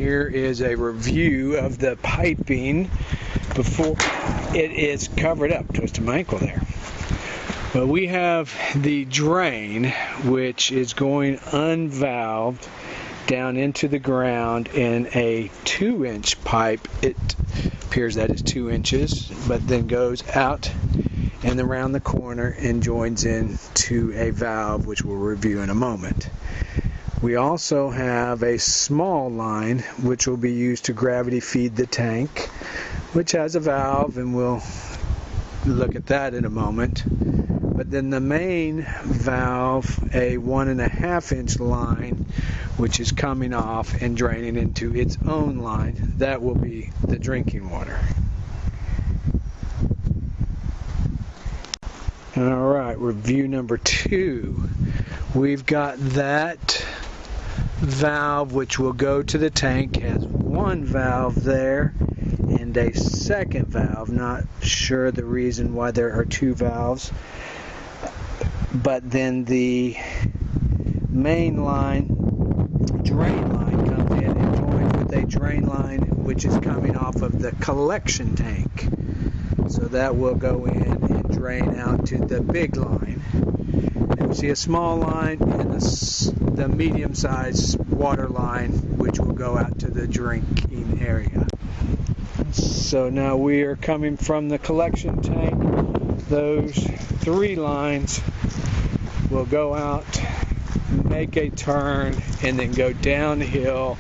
here is a review of the piping before it is covered up. Twisted my ankle there. But we have the drain, which is going unvalved down into the ground in a 2-inch pipe. It appears that is 2 inches, but then goes out and around the corner and joins in to a valve, which we'll review in a moment. We also have a small line which will be used to gravity feed the tank, which has a valve, and we'll look at that in a moment. But then the main valve, a 1.5-inch line, which is coming off and draining into its own line, that will be the drinking water. Alright, review number 2. We've got that valve which will go to the tank, has one valve there and a second valve. Not sure the reason why there are 2 valves, but then the main line, drain line, comes in and joins with a drain line which is coming off of the collection tank. So that will go in and drain out to the big line. And we see a small line and the medium-sized water line, which will go out to the drinking area. So now we are coming from the collection tank. Those 3 lines will go out, make a turn, and then go downhill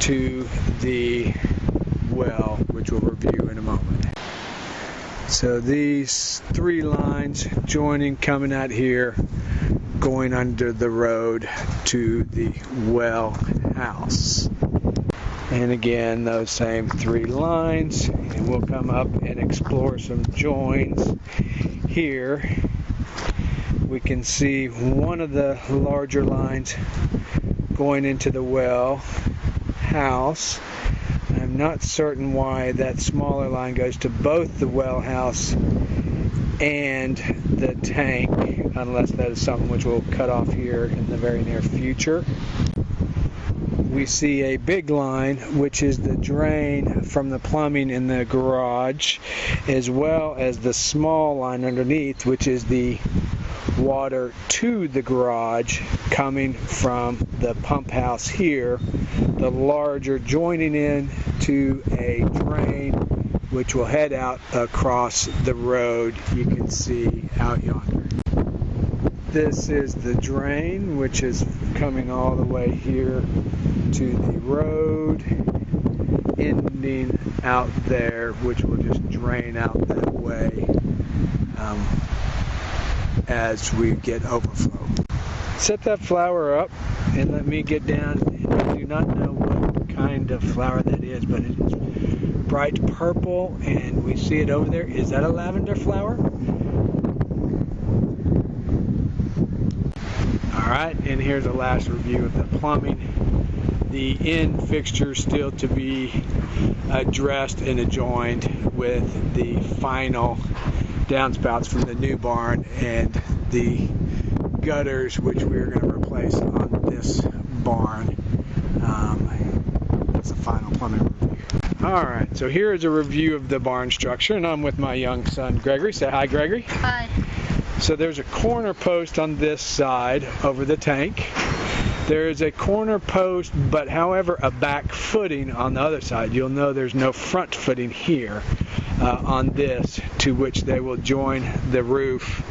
to the well, which we'll review in a moment. So these 3 lines joining, coming out here, going under the road to the well house. And again, those same 3 lines, and we'll come up and explore some joins. Here we can see one of the larger lines going into the well house. I'm not certain why that smaller line goes to both the well house and the tank, unless that is something which we'll cut off here in the very near future. We see a big line, which is the drain from the plumbing in the garage, as well as the small line underneath, which is the water to the garage coming from the pump house here. The larger joining in to a drain which will head out across the road, you can see out yonder. This is the drain, which is coming all the way here to the road, ending out there, which will just drain out that way as we get overflow. Set that flower up and let me get down. I do not know what kind of flower that is, but it is bright purple, and we see it over there. Is that a lavender flower? Alright, and here's a last review of the plumbing. The end fixture still to be addressed and adjoined with the final downspouts from the new barn and the gutters, which we're going to replace on this barn. That's the final plumbing review. Alright, so here is a review of the barn structure, and I'm with my young son Gregory. Say hi, Gregory. Hi. So there's a corner post on this side over the tank. There is a corner post, but however a back footing on the other side. You'll know there's no front footing here on this, to which they will join the roof.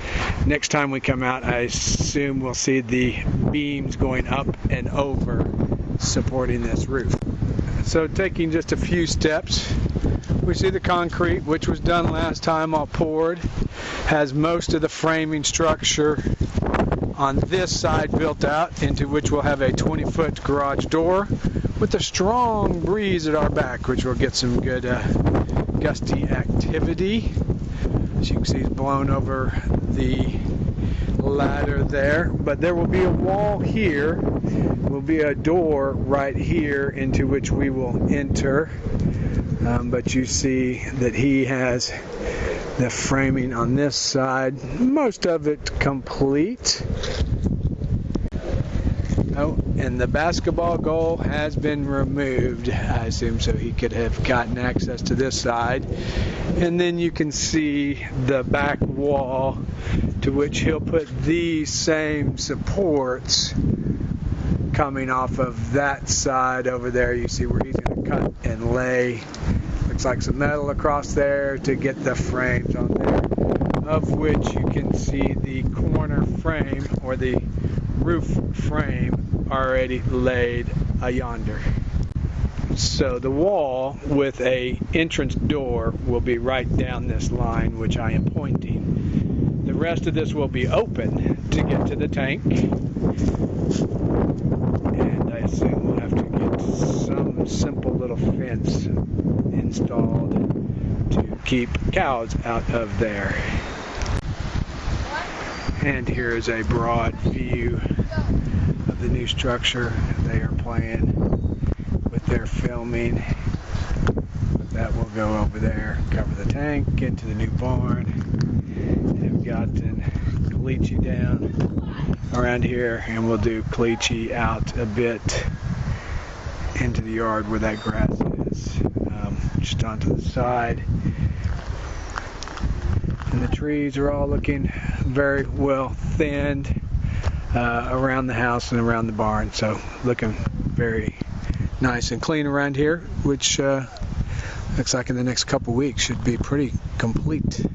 Next time we come out, I assume we'll see the beams going up and over supporting this roof. So taking just a few steps, we see the concrete, which was done last time, all poured, has most of the framing structure on this side built out, into which we'll have a 20-foot garage door with a strong breeze at our back, which will get some good gusty activity. As you can see, it's blown over the ladder there, but there will be a wall here, will be a door right here into which we will enter, but you see that he has the framing on this side, most of it complete. Oh, And the basketball goal has been removed, I assume, so he could have gotten access to this side. And then you can see the back wall, to which he'll put these same supports coming off of that side over there. You see where he's going to cut and lay, looks like some metal across there to get the frames on there, of which you can see the corner frame or the roof frame already laid yonder. So the wall with a entrance door will be right down this line which I am pointing. The rest of this will be open to get to the tank, and I assume we'll have to get some simple little fence installed to keep cows out of there. And here is a broad view of the new structure they are playing with their filming. That will go over there, cover the tank, into the new barn. They've gotten caliche down around here, and we'll do caliche out a bit into the yard where that grass is, just onto the side. And the trees are all looking very well thinned around the house and around the barn, so looking very nice and clean around here, which looks like in the next couple weeks should be pretty complete.